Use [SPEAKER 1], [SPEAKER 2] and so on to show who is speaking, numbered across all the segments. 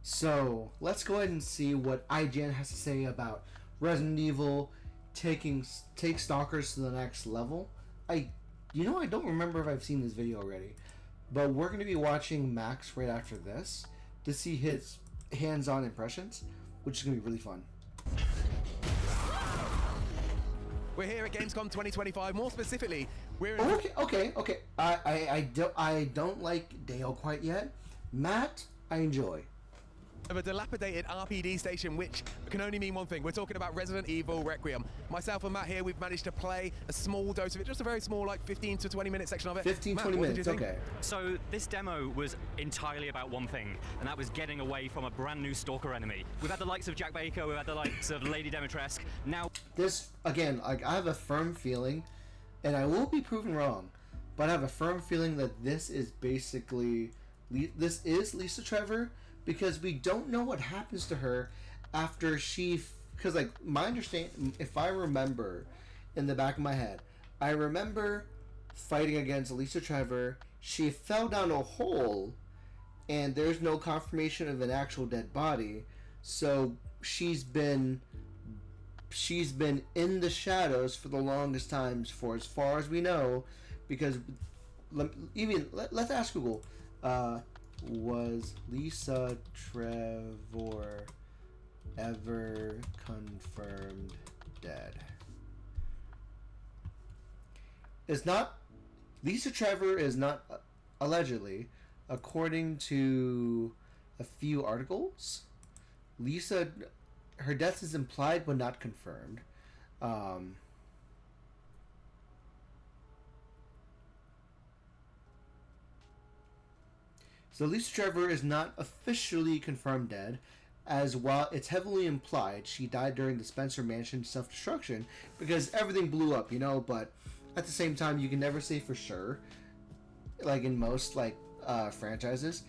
[SPEAKER 1] So let's go ahead and see what IGN has to say about Resident Evil take stalkers to the next level. I don't remember if I've seen this video already, but we're going to be watching Max right after this to see his hands-on impressions, which is going to be really fun.
[SPEAKER 2] We're here at Gamescom 2025. More specifically, we're
[SPEAKER 1] in... Okay. I don't like Dale quite yet. Matt, I enjoy.
[SPEAKER 2] Of a dilapidated RPD station, which can only mean one thing. We're talking about Resident Evil Requiem. Myself and Matt here, we've managed to play a small dose of it, just a very small, like 15 to 20 minute section of it.
[SPEAKER 1] 15-20 minutes, okay.
[SPEAKER 3] So this demo was entirely about one thing, and that was getting away from a brand new stalker enemy. We've had the likes of Jack Baker, we've had the likes of Lady Dimitrescu. Now
[SPEAKER 1] this, again, like, I have a firm feeling, and I will be proven wrong, but I have a firm feeling that this is basically, this is Lisa Trevor, because we don't know what happens to her after because, like, my understanding, if I remember in the back of my head, I remember fighting against Lisa Trevor. She fell down a hole, and there's no confirmation of an actual dead body, so she's been in the shadows for the longest times, for as far as we know, because let's ask Google. Was Lisa Trevor ever confirmed dead? Lisa Trevor is not, allegedly, according to a few articles, her death is implied but not confirmed. So Lisa Trevor is not officially confirmed dead, as while it's heavily implied she died during the Spencer Mansion self-destruction, because everything blew up, but at the same time, you can never say for sure, like in most franchises.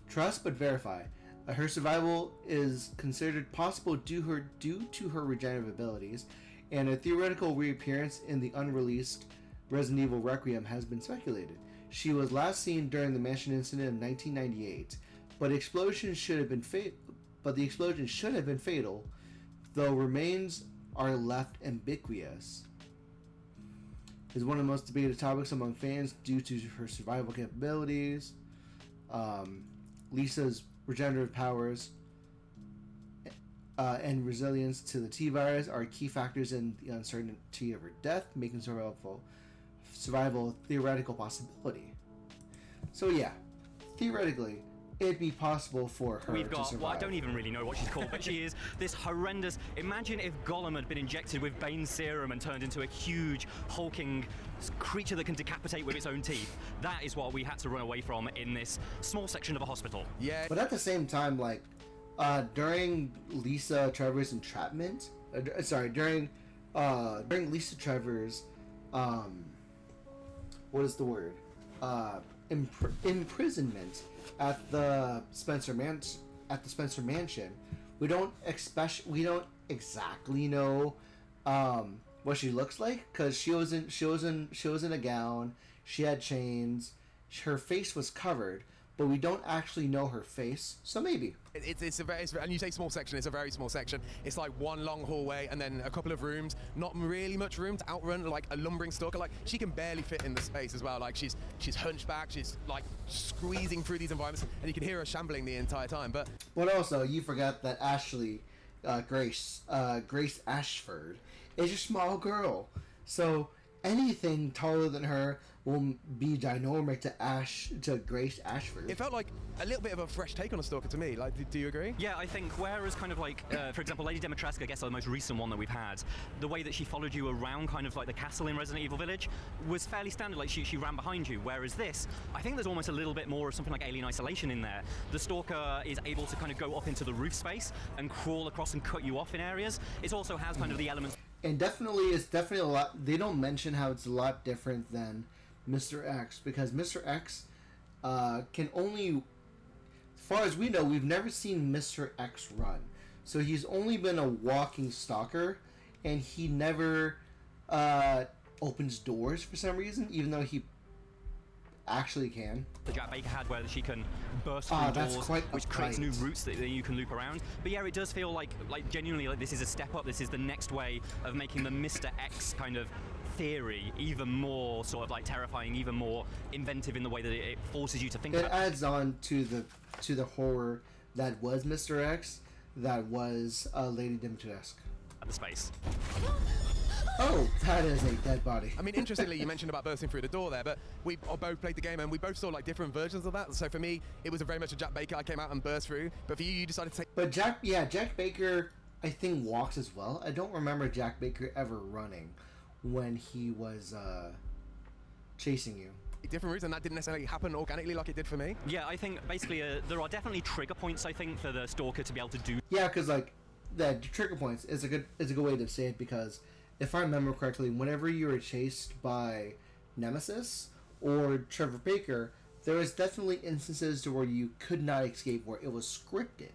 [SPEAKER 1] Trust but verify. Her survival is considered possible due to her regenerative abilities, and a theoretical reappearance in the unreleased Resident Evil Requiem has been speculated. She was last seen during the mansion incident of 1998, but the explosion should have been fatal, though remains are left ambiguous. Is one of the most debated topics among fans due to her survival capabilities. Lisa's regenerative powers and resilience to the T-virus are key factors in the uncertainty of her death, making survival a theoretical possibility. So yeah, theoretically, it'd be possible for her
[SPEAKER 3] We've got,
[SPEAKER 1] to survive.
[SPEAKER 3] well, I don't even really know what she's called, but she is this horrendous... Imagine if Gollum had been injected with Bane's serum and turned into a huge, hulking creature that can decapitate with its own teeth. That is what we had to run away from in this small section of a hospital.
[SPEAKER 2] Yeah.
[SPEAKER 1] But at the same time, during Lisa Trevor's entrapment... during Lisa Trevor's... what is the word? Imprisonment at the Spencer Mansion. We don't exactly know what she looks like, because she was in a gown. She had chains. Her face was covered, but we don't actually know her face. So maybe
[SPEAKER 2] it's and you say small section. It's a very small section. It's like one long hallway and then a couple of rooms. Not really much room to outrun like a lumbering stalker. Like, she can barely fit in the space as well. Like, she's hunchback. She's like squeezing through these environments, and you can hear her shambling the entire time. But
[SPEAKER 1] also, you forgot that Ashley, Grace Ashford, is a small girl. So anything taller than her will be dynamic to Grace Ashford.
[SPEAKER 2] It felt like a little bit of a fresh take on a stalker to me. Like, do you agree?
[SPEAKER 3] Yeah, I think whereas kind of like, for example, Lady Dimitrescu, I guess the most recent one that we've had, the way that she followed you around kind of like the castle in Resident Evil Village was fairly standard, like she ran behind you, whereas this, I think there's almost a little bit more of something like Alien Isolation in there. The stalker is able to kind of go up into the roof space and crawl across and cut you off in areas. It also has kind of the elements...
[SPEAKER 1] And it's definitely a lot... They don't mention how it's a lot different than Mr. X, because Mr. X can only... As far as we know, we've never seen Mr. X run. So he's only been a walking stalker, and he never opens doors for some reason, even though he actually can.
[SPEAKER 3] The Jack Baker had, where she can burst through
[SPEAKER 1] That's
[SPEAKER 3] doors,
[SPEAKER 1] quite a
[SPEAKER 3] which creates
[SPEAKER 1] fight.
[SPEAKER 3] new routes that you can loop around. But yeah, it does feel like genuinely like this is a step up. This is the next way of making the Mr. X kind of theory even more sort of like terrifying, even more inventive in the way that it forces you to think
[SPEAKER 1] It
[SPEAKER 3] about it.
[SPEAKER 1] adds on to the horror that was Mr. X, that was Lady Dimitrescu.
[SPEAKER 3] At the space.
[SPEAKER 1] Oh, that is a dead body.
[SPEAKER 2] I mean, interestingly, you mentioned about bursting through the door there, but we both played the game and we both saw like different versions of that. So for me, it was very much a Jack Baker. I came out and burst through, but for you, you decided to take.
[SPEAKER 1] But Jack Baker, I think, walks as well. I don't remember Jack Baker ever running when he was chasing you.
[SPEAKER 2] Different routes, and that didn't necessarily happen organically like it did for me.
[SPEAKER 3] Yeah, I think basically there are definitely trigger points, I think, for the Stalker to be able to do.
[SPEAKER 1] Yeah, because like the trigger points is a good way to say it, because if I remember correctly, whenever you were chased by Nemesis or Trevor Baker, there was definitely instances to where you could not escape, where it was scripted.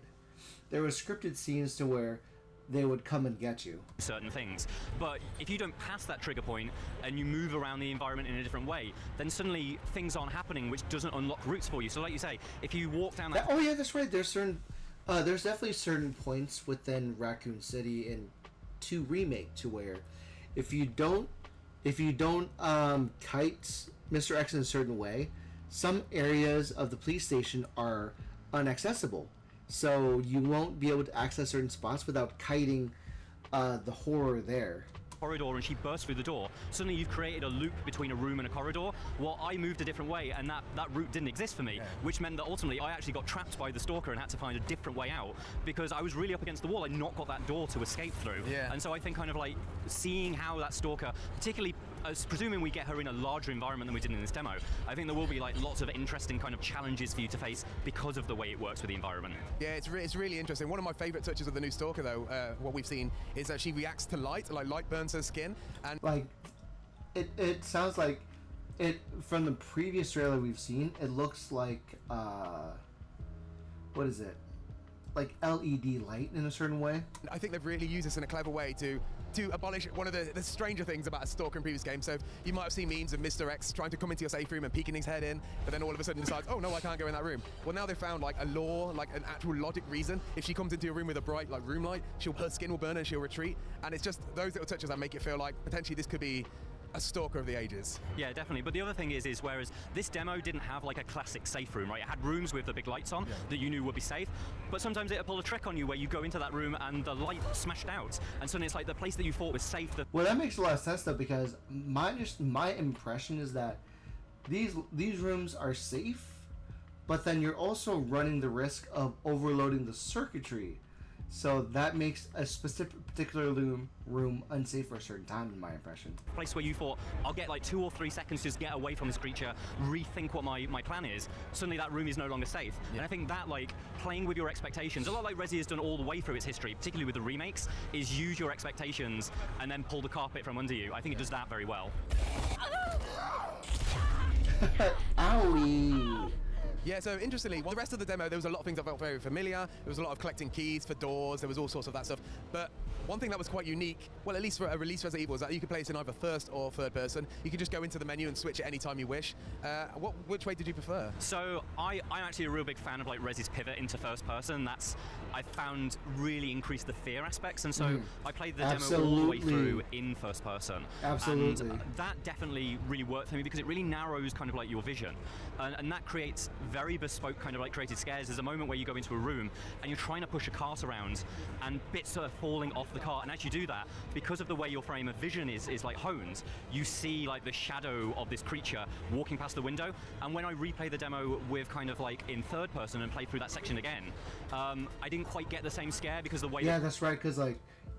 [SPEAKER 1] There were scripted scenes to where they would come and get you.
[SPEAKER 3] Certain things. But if you don't pass that trigger point and you move around the environment in a different way, then suddenly things aren't happening, which doesn't unlock routes for you. So like you say, if you walk down that...
[SPEAKER 1] Oh yeah, that's right. There's definitely certain points within Raccoon City in 2 Remake to where if you don't kite Mr. X in a certain way, some areas of the police station are inaccessible. So you won't be able to access certain spots without kiting the horror there.
[SPEAKER 3] Corridor, and she bursts through the door. Suddenly you've created a loop between a room and a corridor. Well, I moved a different way, and that route didn't exist for me, which meant that ultimately I actually got trapped by the Stalker and had to find a different way out because I was really up against the wall. I'd not got that door to escape through.
[SPEAKER 2] Yeah.
[SPEAKER 3] And so I think kind of like seeing how that Stalker, particularly presuming we get her in a larger environment than we did in this demo, I think there will be like lots of interesting kind of challenges for you to face because of the way it works with the environment.
[SPEAKER 2] Yeah, it's really interesting. One of my favourite touches of the new Stalker, though, what we've seen, is that she reacts to light. Like light burns her skin, and
[SPEAKER 1] like it sounds like it from the previous trailer we've seen. It looks like what is it? Like LED light in a certain way.
[SPEAKER 2] I think they've really used this in a clever way to abolish one of the stranger things about a Stalker in previous games. So you might have seen memes of Mr. X trying to come into your safe room and peeking his head in, but then all of a sudden decides, oh no, I can't go in that room. Well, now they've found like a law, like an actual logic reason. If she comes into a room with a bright like room light, her skin will burn and she'll retreat. And it's just those little touches that make it feel like potentially this could be a Stalker of the ages.
[SPEAKER 3] Yeah, definitely. But the other thing is whereas this demo didn't have like a classic safe room, right? It had rooms with the big lights on that you knew would be safe, but sometimes it'll pull a trick on you where you go into that room and the light smashed out, and suddenly it's like the place that you thought was safe.
[SPEAKER 1] Well, that makes a lot of sense though, because my impression is that these rooms are safe, but then you're also running the risk of overloading the circuitry. So that makes a particular room unsafe for a certain time, in my impression.
[SPEAKER 3] Place where you thought, I'll get like 2 or 3 seconds to just get away from this creature, rethink what my plan is. Suddenly that room is no longer safe. Yeah. And I think that, like, playing with your expectations, a lot like Resi has done all the way through its history, particularly with the remakes, is use your expectations and then pull the carpet from under you. I think it does that very well.
[SPEAKER 1] Owie!
[SPEAKER 2] Yeah, so interestingly, the rest of the demo, there was a lot of things that felt very familiar. There was a lot of collecting keys for doors. There was all sorts of that stuff. But one thing that was quite unique, well, at least for a release Resident Evil, is that you could play this in either first or third person. You could just go into the menu and switch it any time you wish. Which way did you prefer?
[SPEAKER 3] So I'm actually a real big fan of like Resi's pivot into first person. That's I found really increased the fear aspects, and so I played the demo all the way through in first person.
[SPEAKER 1] Absolutely.
[SPEAKER 3] And that definitely really worked for me because it really narrows kind of like your vision, and that creates very bespoke kind of like created scares. There's a moment where you go into a room and you're trying to push a cart around and bits are falling off the cart, and as you do that, because of the way your frame of vision is like honed, you see like the shadow of this creature walking past the window. And when I replay the demo with kind of like in third person and play through that section again, I didn't quite get the same scare because the way
[SPEAKER 1] that's right,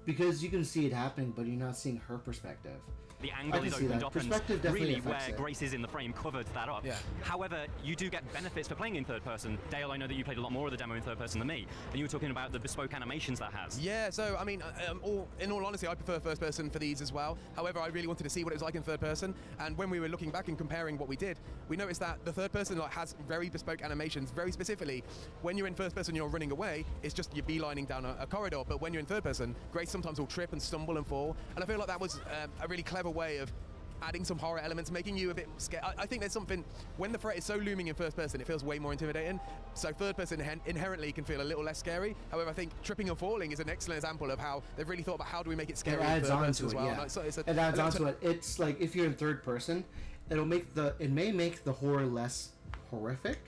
[SPEAKER 1] because you can see it happening, but you're not seeing her perspective.
[SPEAKER 3] The angle is opened up, and really where Grace is in the frame covered that up. Yeah. However, you do get benefits for playing in third person. Dale, I know that you played a lot more of the demo in third person than me, and you were talking about the bespoke animations that has.
[SPEAKER 2] Yeah, so I mean, in all honesty, I prefer first person for these as well. However, I really wanted to see what it was like in third person, and when we were looking back and comparing what we did, we noticed that the third person has very bespoke animations. Very specifically, when you're in first person, you're running away. It's just you're beelining down a corridor. But when you're in third person, Grace sometimes will trip and stumble and fall, and I feel like that was a really clever way of adding some horror elements, making you a bit scared. I think there's something, when the threat is so looming in first person, it feels way more intimidating. So third person inherently can feel a little less scary. However, I think tripping and falling is an excellent example of how they've really thought about how do we make it scary.
[SPEAKER 1] It adds
[SPEAKER 2] in third
[SPEAKER 1] on
[SPEAKER 2] person
[SPEAKER 1] to
[SPEAKER 2] as
[SPEAKER 1] it,
[SPEAKER 2] well.
[SPEAKER 1] yeah.
[SPEAKER 2] So
[SPEAKER 1] It adds on to it. It's like if you're in third person, it may make the horror less horrific,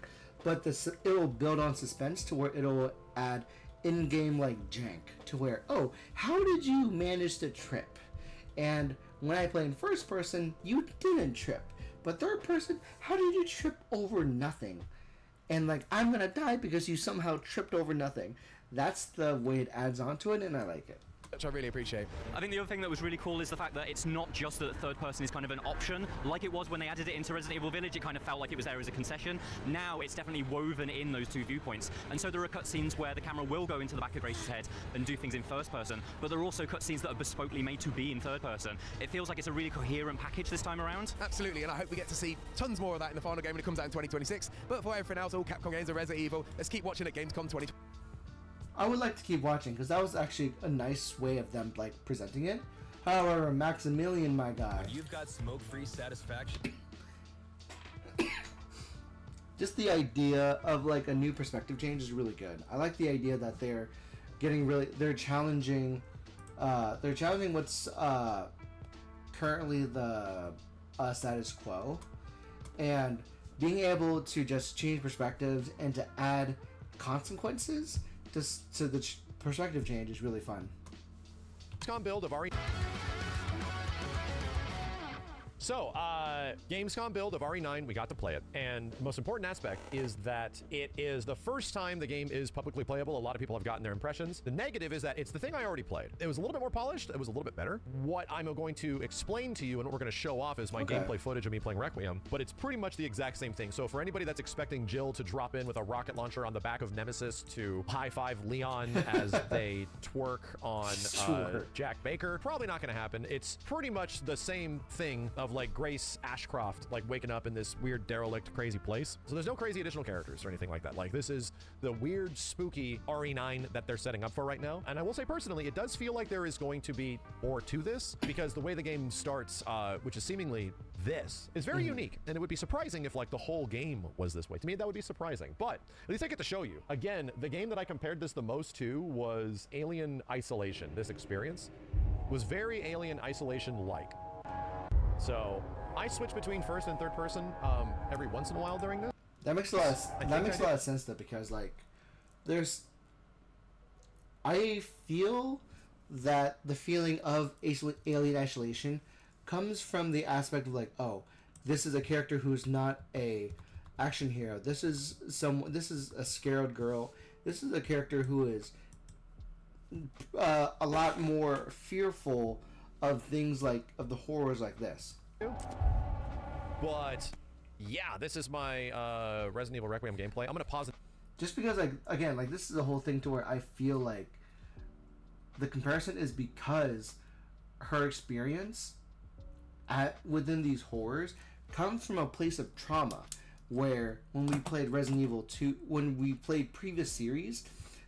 [SPEAKER 1] but it'll build on suspense to where it'll add in-game like jank to where, oh, how did you manage to trip? And when I play in first person, you didn't trip, but third person, how did you trip over nothing? And like, I'm gonna die because you somehow tripped over nothing. That's the way it adds on to it, and I like it.
[SPEAKER 2] Which I really appreciate.
[SPEAKER 3] I think the other thing that was really cool is the fact that it's not just that third person is kind of an option, like it was when they added it into Resident Evil Village. It kind of felt like it was there as a concession. Now it's definitely woven in those two viewpoints. And so there are cutscenes where the camera will go into the back of Grace's head and do things in first person, but there are also cutscenes that are bespokely made to be in third person. It feels like it's a really coherent package this time around.
[SPEAKER 2] Absolutely, and I hope we get to see tons more of that in the final game when it comes out in 2026. But for everything else, all Capcom games are Resident Evil. Let's keep watching at Gamescom 2020.
[SPEAKER 1] I would like to keep watching because that was actually a nice way of them like presenting it. However, Maximilian, my guy,
[SPEAKER 4] You've got smoke-free satisfaction.
[SPEAKER 1] just the idea of like a new perspective change is really good. I like the idea that they're challenging what's currently the status quo, and being able to just change perspectives and to add consequences to the perspective change is really fun.
[SPEAKER 5] Gamescom build of RE. So, Gamescom build of RE9, we got to play it. And the most important aspect is that it is the first time the game is publicly playable. A lot of people have gotten their impressions. The negative is that it's the thing I already played. It was a little bit more polished. It was a little bit better. What I'm going to explain to you and what we're going to show off is my gameplay footage of me playing Requiem, but it's pretty much the exact same thing. So for anybody that's expecting Jill to drop in with a rocket launcher on the back of Nemesis to high-five Leon as they twerk on Jack Baker, probably not going to happen. It's pretty much the same thing of like Grace Ashcroft like waking up in this weird derelict crazy place. So there's no crazy additional characters or anything like that. Like this is the weird spooky RE9 that they're setting up for right now. And I will say personally, it does feel like there is going to be more to this because the way the game starts, which is seemingly this, is very unique. And it would be surprising if like the whole game was this way. To me, that would be surprising, but at least I get to show you. Again, the game that I compared this the most to was Alien Isolation. This experience was very Alien Isolation-like. So I switch between first and third person every once in a while during this.
[SPEAKER 1] That makes a lot of sense though, because like I feel that the feeling of Alien Isolation comes from the aspect of like, oh, this is a character who's not a action hero. This is a scared girl. This is a character who is a lot more fearful of things like of the horrors like this.
[SPEAKER 5] But yeah, this is my Resident Evil Requiem gameplay. I'm gonna pause it.
[SPEAKER 1] Just because like again, like this is the whole thing to where I feel like the comparison is because her experience within these horrors comes from a place of trauma, where when we played Resident Evil 2, when we played previous series,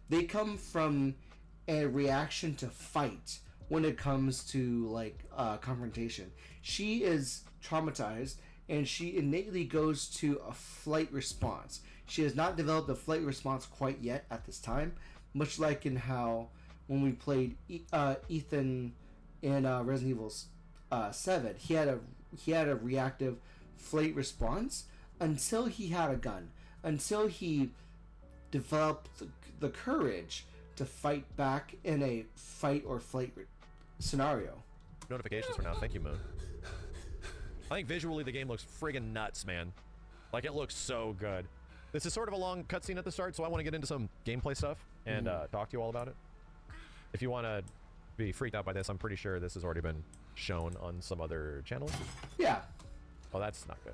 [SPEAKER 1] they come from a reaction to fight when it comes to like confrontation. She is traumatized and she innately goes to a flight response. She has not developed a flight response quite yet at this time, much like in how when we played Ethan in Resident Evil 7, he had a reactive flight response until he had a gun, until he developed the courage to fight back in a fight or flight scenario.
[SPEAKER 5] Notifications for now. Thank you, Moon. I think visually the game looks friggin' nuts, man. Like, it looks so good. This is sort of a long cutscene at the start, so I want to get into some gameplay stuff and talk to you all about it. If you want to be freaked out by this, I'm pretty sure this has already been shown on some other channels.
[SPEAKER 1] Yeah.
[SPEAKER 5] Oh, that's not good.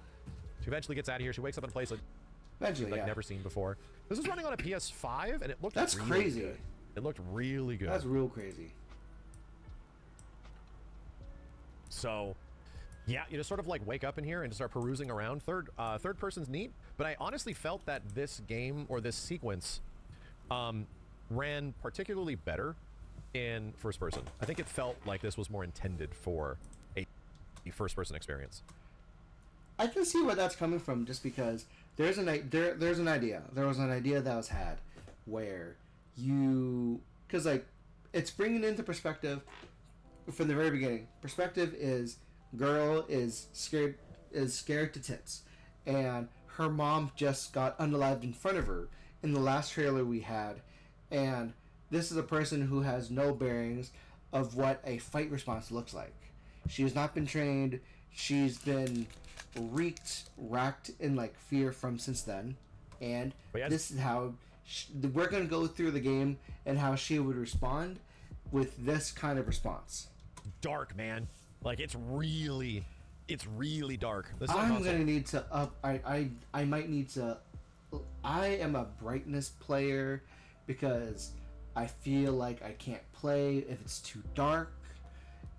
[SPEAKER 5] She eventually gets out of here. She wakes up in a place like never seen before. This is running on a PS5, and it looked
[SPEAKER 1] That's
[SPEAKER 5] really
[SPEAKER 1] crazy.
[SPEAKER 5] Good. It looked really good.
[SPEAKER 1] That's real crazy.
[SPEAKER 5] So, yeah, you just sort of like wake up in here and just start perusing around. Third person's neat, but I honestly felt that this game or this sequence ran particularly better in first person. I think it felt like this was more intended for a first-person experience.
[SPEAKER 1] I can see where that's coming from, just because there's an idea. There was an idea that was had where because like it's bringing into perspective from the very beginning. Perspective is girl is scared to tits, and her mom just got unalived in front of her in the last trailer we had, and this is a person who has no bearings of what a fight response looks like. She has not been trained. She's been racked in like fear from since then, and this is how we're going to go through the game and how she would respond with this kind of response.
[SPEAKER 5] Dark, man. Like it's really dark.
[SPEAKER 1] I'm going to need to up. I might need to. I am a brightness player because I feel like I can't play if it's too dark.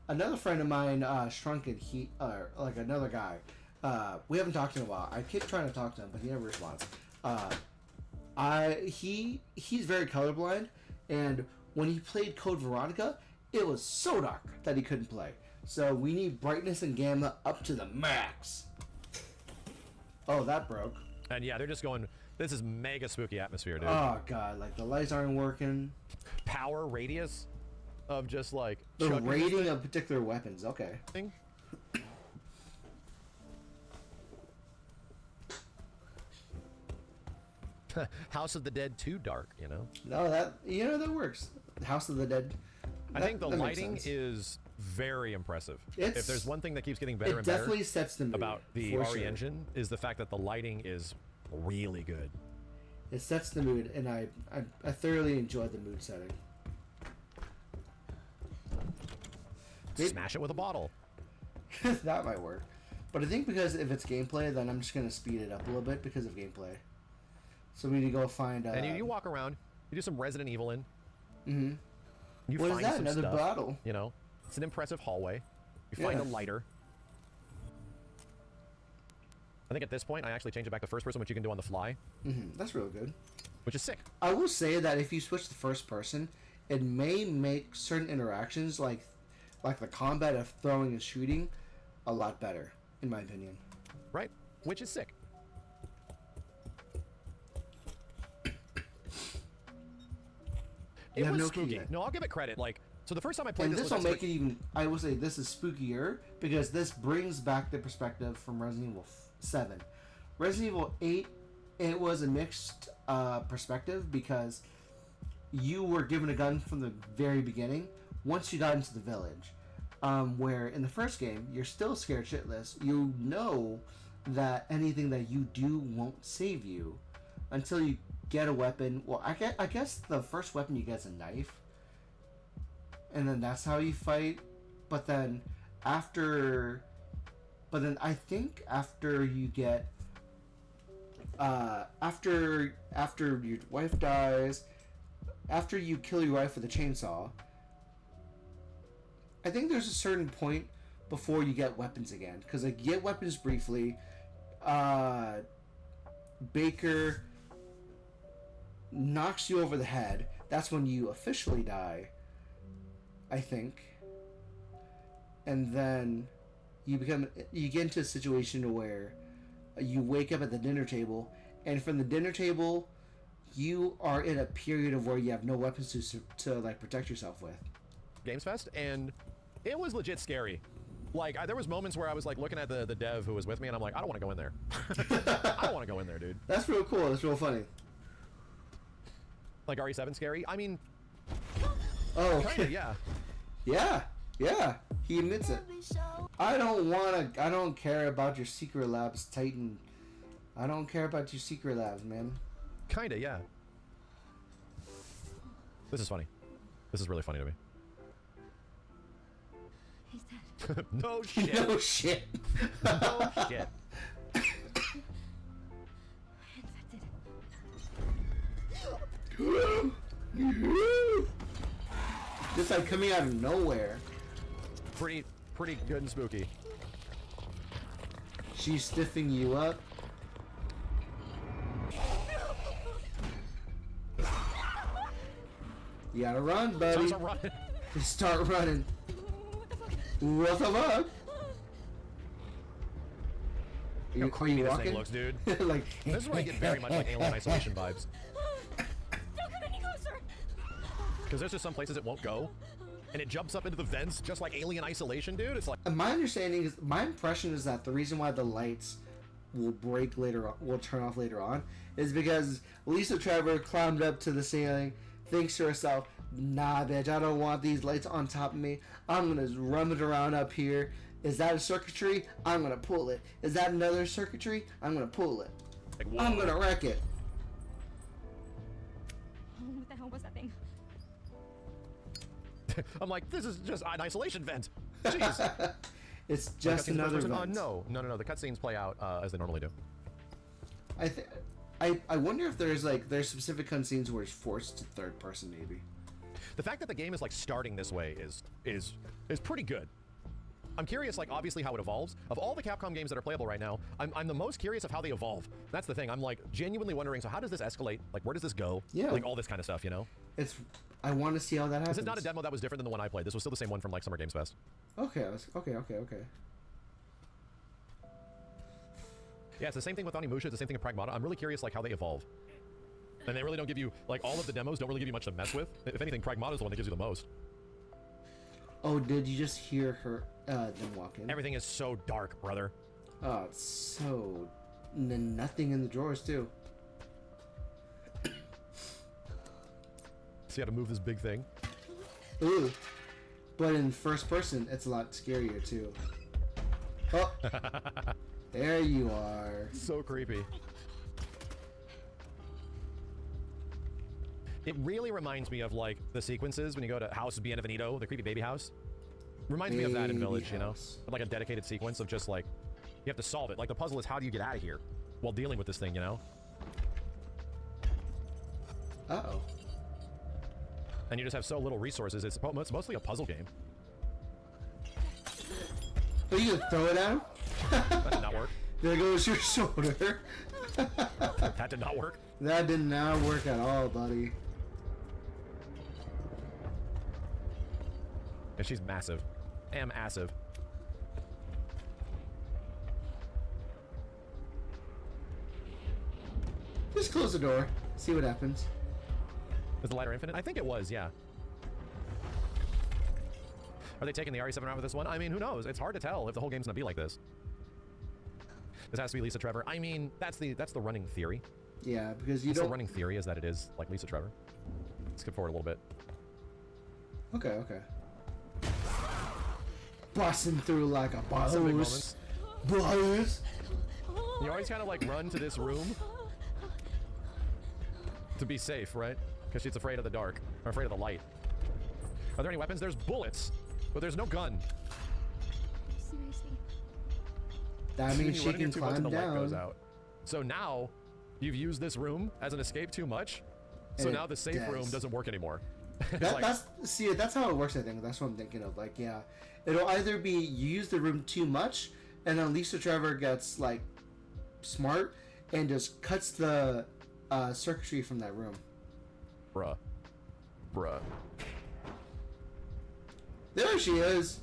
[SPEAKER 1] Another friend of mine, Shrunken, like another guy, we haven't talked to him in a while. I keep trying to talk to him, but he never responds. He's very colorblind, and when he played Code Veronica, it was so dark that he couldn't play. So we need brightness and gamma up to the max. Oh, that broke.
[SPEAKER 5] And yeah, they're just going, this is mega spooky atmosphere, dude.
[SPEAKER 1] Oh god, like the lights aren't working.
[SPEAKER 5] Power radius of just like
[SPEAKER 1] the rating of particular weapons. Okay.
[SPEAKER 5] Thing. House of the Dead 2 dark, you know?
[SPEAKER 1] No, that works. House of the Dead.
[SPEAKER 5] I think the lighting is very impressive. If there's one thing that keeps getting better and better,
[SPEAKER 1] definitely sets the mood
[SPEAKER 5] about the RE engine is the fact that the lighting is really good.
[SPEAKER 1] It sets the mood, and I thoroughly enjoy the mood setting.
[SPEAKER 5] Smash it with a bottle.
[SPEAKER 1] That might work. But I think because if it's gameplay, then I'm just going to speed it up a little bit because of gameplay. So we need to go find...
[SPEAKER 5] and you walk around, you do some Resident Evil in.
[SPEAKER 1] Mm-hmm.
[SPEAKER 5] You
[SPEAKER 1] what
[SPEAKER 5] find
[SPEAKER 1] is that?
[SPEAKER 5] some
[SPEAKER 1] Another
[SPEAKER 5] stuff,
[SPEAKER 1] bottle?
[SPEAKER 5] You know, it's an impressive hallway. You find a lighter. I think at this point, I actually change it back to first person, which you can do on the fly.
[SPEAKER 1] Mm-hmm. That's real good.
[SPEAKER 5] Which is sick.
[SPEAKER 1] I will say that if you switch to first person, it may make certain interactions, like the combat of throwing and shooting, a lot better, in my opinion.
[SPEAKER 5] Right. Which is sick. It was spooky. No, I'll give it credit. Like, so the first time I played
[SPEAKER 1] this will make it even. I will say this is spookier because this brings back the perspective from Resident Evil 7. Resident Evil 8, it was a mixed perspective because you were given a gun from the very beginning. Once you got into the village, where in the first game you're still scared shitless. You know that anything that you do won't save you until you get a weapon. Well, I guess the first weapon you get is a knife, and then that's how you fight. But then I think after you get after your wife dies, after you kill your wife with a chainsaw, I think there's a certain point before you get weapons again, because like, you get weapons briefly. Baker knocks you over the head. That's when you officially die, I think. And then you get into a situation where you wake up at the dinner table, and from the dinner table you are in a period of where you have no weapons to like protect yourself with.
[SPEAKER 5] Games Fest, and it was legit scary. Like, there was moments where I was like looking at the dev who was with me, and I'm like, I don't want to go in there. I don't want to go in there, dude.
[SPEAKER 1] That's real cool. That's real funny.
[SPEAKER 5] Like RE7 scary? I mean,
[SPEAKER 1] oh,
[SPEAKER 5] kinda, yeah.
[SPEAKER 1] Yeah. He admits it. I don't care about your secret labs, Titan. I don't care about your secret labs, man.
[SPEAKER 5] Kinda, yeah. This is funny. This is really funny to me.
[SPEAKER 6] He's dead.
[SPEAKER 5] No shit.
[SPEAKER 1] No shit.
[SPEAKER 5] No shit.
[SPEAKER 1] Just like coming out of nowhere.
[SPEAKER 5] Pretty good and spooky.
[SPEAKER 1] She's stiffing you up. You gotta run, buddy.
[SPEAKER 5] Start running.
[SPEAKER 1] Start running. What the fuck?
[SPEAKER 5] How
[SPEAKER 1] Are
[SPEAKER 5] creepy
[SPEAKER 1] you
[SPEAKER 5] this
[SPEAKER 1] walking?
[SPEAKER 5] thing looks, dude.
[SPEAKER 1] Like
[SPEAKER 5] This is where I get very much like Alien Isolation vibes.
[SPEAKER 6] Don't come any closer.
[SPEAKER 5] Because there's just some places it won't go. And it jumps up into the vents just like Alien Isolation, dude. It's like...
[SPEAKER 1] My impression is that the reason why the lights will turn off later on, is because Lisa Trevor climbed up to the ceiling, thinks to herself, nah, bitch, I don't want these lights on top of me. I'm gonna run it around up here. Is that a circuitry? I'm gonna pull it. Is that another circuitry? I'm gonna pull it.
[SPEAKER 5] Like,
[SPEAKER 1] I'm gonna wreck it.
[SPEAKER 6] What the hell was that thing?
[SPEAKER 5] I'm like, this is just an isolation vent. Jeez.
[SPEAKER 1] It's just another vent.
[SPEAKER 5] No. The cutscenes play out as they normally do.
[SPEAKER 1] I wonder if there's specific cutscenes where it's forced to third person, maybe.
[SPEAKER 5] The fact that the game is like starting this way is pretty good. I'm curious, like, obviously how it evolves. Of all the Capcom games that are playable right now, I'm the most curious of how they evolve. That's the thing. I'm like genuinely wondering, so how does this escalate? Like, where does this go?
[SPEAKER 1] Yeah.
[SPEAKER 5] Like all this kind of stuff, you know?
[SPEAKER 1] I want to see how that happens.
[SPEAKER 5] This is not a demo that was different than the one I played. This was still the same one from like Summer Games Fest.
[SPEAKER 1] Okay.
[SPEAKER 5] Yeah, it's the same thing with Onimusha, it's the same thing with Pragmata. I'm really curious like how they evolve. And they really don't give you, like, all of the demos don't really give you much to mess with. If anything, Pragmata is the one that gives you the most.
[SPEAKER 1] Oh, did you just hear her them walk in?
[SPEAKER 5] Everything is so dark, brother.
[SPEAKER 1] Oh, it's so... nothing in the drawers, too.
[SPEAKER 5] So you gotta move this big thing.
[SPEAKER 1] Ooh. But in first person, it's a lot scarier, too. Oh! There you are.
[SPEAKER 5] So creepy. It really reminds me of, like, the sequences when you go to House Bienvenido, the creepy baby house. Reminds me of that in Village, you know? Like a dedicated sequence of just, like, you have to solve it. Like, the puzzle is how do you get out of here while dealing with this thing, you know?
[SPEAKER 1] Uh-oh.
[SPEAKER 5] And you just have so little resources. It's mostly a puzzle game.
[SPEAKER 1] Are you gonna throw it at him?
[SPEAKER 5] That did not work.
[SPEAKER 1] There goes your shoulder.
[SPEAKER 5] That did not work.
[SPEAKER 1] That did not work at all, buddy.
[SPEAKER 5] And she's massive. Massive.
[SPEAKER 1] Just close the door. See what happens.
[SPEAKER 5] Is the lighter infinite? I think it was, yeah. Are they taking the RE7 route with this one? I mean, who knows? It's hard to tell if the whole game's gonna be like this. This has to be Lisa Trevor. I mean, that's the running theory.
[SPEAKER 1] Yeah, because
[SPEAKER 5] The running theory is that it is like Lisa Trevor. Skip forward a little bit.
[SPEAKER 1] Okay. Busting through like a boss.
[SPEAKER 5] Some big moments.
[SPEAKER 1] Boss.
[SPEAKER 5] You always kind of like run to this room to be safe, right? Because she's afraid of the dark, or afraid of the light. Are there any weapons? There's bullets, but there's no gun.
[SPEAKER 6] Seriously.
[SPEAKER 1] That means she
[SPEAKER 5] You run
[SPEAKER 1] can
[SPEAKER 5] into too much
[SPEAKER 1] climb
[SPEAKER 5] and the light goes
[SPEAKER 1] down.
[SPEAKER 5] out. So now you've used this room as an escape too much. So
[SPEAKER 1] And
[SPEAKER 5] now
[SPEAKER 1] it
[SPEAKER 5] the safe room
[SPEAKER 1] does.
[SPEAKER 5] doesn't work anymore. It's like,
[SPEAKER 1] That's how it works. I think that's what I'm thinking of. Like, yeah, it'll either be you use the room too much, and then Lisa Trevor gets like smart and just cuts the circuitry from that room.
[SPEAKER 5] bruh.
[SPEAKER 1] There she is.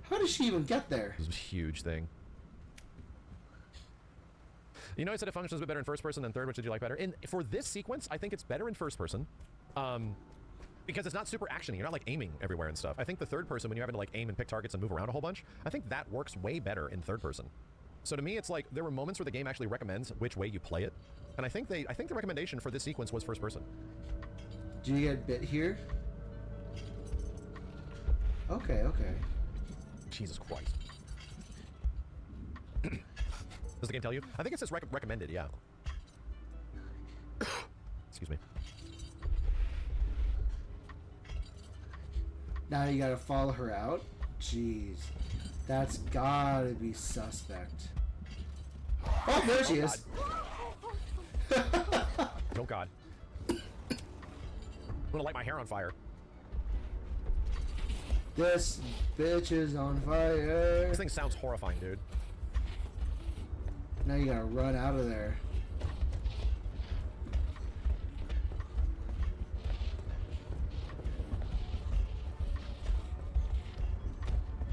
[SPEAKER 1] How did she even get there?
[SPEAKER 5] This is a huge thing. You know, I said it functions a bit better in first person than third. Which did you like better? For this sequence, I think it's better in first person. Because it's not super actiony. You're not like aiming everywhere and stuff. I think the third person, when you're having to like aim and pick targets and move around a whole bunch, I think that works way better in third person. So to me, it's like there were moments where the game actually recommends which way you play it, and I think the recommendation for this sequence was first person.
[SPEAKER 1] Do you get bit here? Okay.
[SPEAKER 5] Jesus Christ. Does the game tell you? I think it says recommended. Yeah. Excuse me.
[SPEAKER 1] Now you gotta follow her out? Jeez. That's gotta be suspect. Oh, there she is.
[SPEAKER 5] Oh God. I'm gonna light my hair on fire.
[SPEAKER 1] This bitch is on fire.
[SPEAKER 5] This thing sounds horrifying, dude.
[SPEAKER 1] Now you gotta run out of there.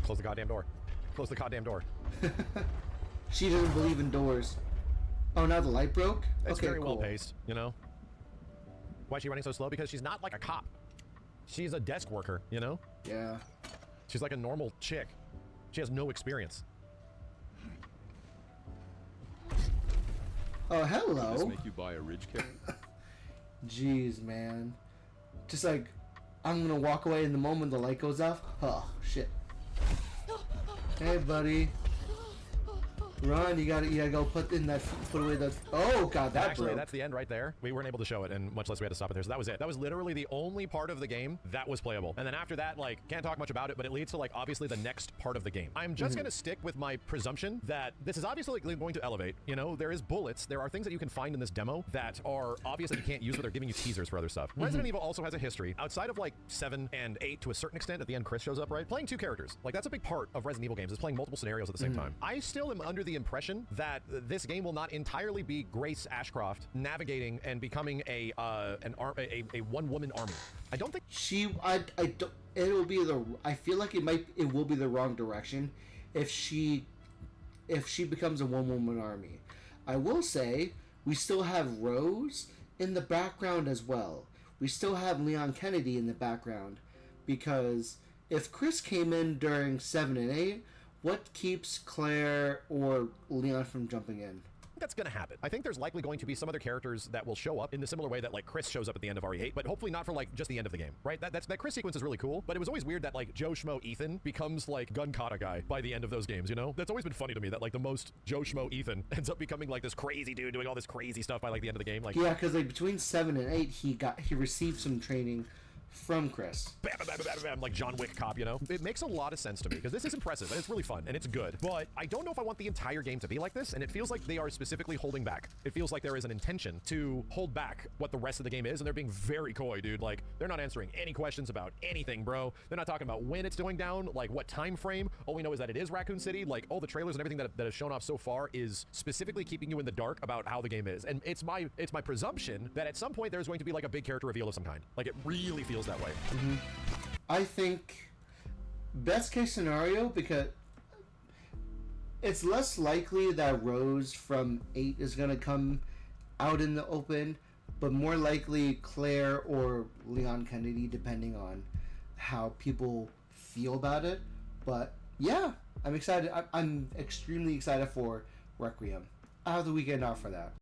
[SPEAKER 5] Close the goddamn door. Close the goddamn door.
[SPEAKER 1] She doesn't believe in doors. Oh, now the light broke?
[SPEAKER 5] It's
[SPEAKER 1] okay,
[SPEAKER 5] very
[SPEAKER 1] cool.
[SPEAKER 5] well paced, you know? Why is she running so slow? Because she's not like a cop. She's a desk worker, you know?
[SPEAKER 1] Yeah.
[SPEAKER 5] She's like a normal chick. She has no experience.
[SPEAKER 1] Oh, hello.
[SPEAKER 7] Does this make you buy a Ridge kit?
[SPEAKER 1] Jeez, man. Just like, I'm gonna walk away in the moment the light goes off. Oh, shit. Hey, buddy. Run, you gotta go put away that. Oh god, that
[SPEAKER 5] Actually,
[SPEAKER 1] broke.
[SPEAKER 5] that's the end right there. We weren't able to show it, and much less we had to stop it there. So that was it. That was literally the only part of the game that was playable. And then after that, like, can't talk much about it, but it leads to like obviously the next part of the game. I'm just gonna stick with my presumption that this is obviously going to elevate. You know, there is bullets. There are things that you can find in this demo that are obvious that you can't use, but they're giving you teasers for other stuff. Resident Evil also has a history outside of like 7 and 8 to a certain extent. At the end, Chris shows up, right? Playing 2 characters. Like that's a big part of Resident Evil games is playing multiple scenarios at the same time. I still am under the impression that this game will not entirely be Grace Ashcroft navigating and becoming a one-woman army. I don't think
[SPEAKER 1] I don't. It'll be the. I feel like it will be the wrong direction if she becomes a one-woman army. I will say we still have Rose in the background as well. We still have Leon Kennedy in the background because if Chris came in during 7 and 8. What keeps Claire or Leon from jumping in?
[SPEAKER 5] that's going to happen. I think there's likely going to be some other characters that will show up in the similar way that like Chris shows up at the end of RE8, but hopefully not for like just the end of the game, right? That Chris sequence is really cool, but it was always weird that like Joe Schmo Ethan becomes like gun kata guy by the end of those games, you know? That's always been funny to me that like the most Joe Schmo Ethan ends up becoming like this crazy dude doing all this crazy stuff by like the end of the game. Like
[SPEAKER 1] yeah, because like between 7 and 8, he received some training from Chris.
[SPEAKER 5] Bam, bam, bam, bam, bam, like John Wick cop, you know? It makes a lot of sense to me because this is impressive and it's really fun and it's good. But I don't know if I want the entire game to be like this, and it feels like they are specifically holding back. It feels like there is an intention to hold back what the rest of the game is, and they're being very coy, dude. Like, they're not answering any questions about anything, bro. They're not talking about when it's going down, like what time frame. All we know is that it is Raccoon City. Like, all the trailers and everything that has shown off so far is specifically keeping you in the dark about how the game is. And it's my presumption that at some point there's going to be like a big character reveal of some kind. Like, it really feels that way.
[SPEAKER 1] Mm-hmm. I think best case scenario, because it's less likely that Rose from 8 is going to come out in the open, but more likely Claire or Leon Kennedy, depending on how people feel about it. But yeah, I'm excited. I'm extremely excited for Requiem. I have the weekend off for that.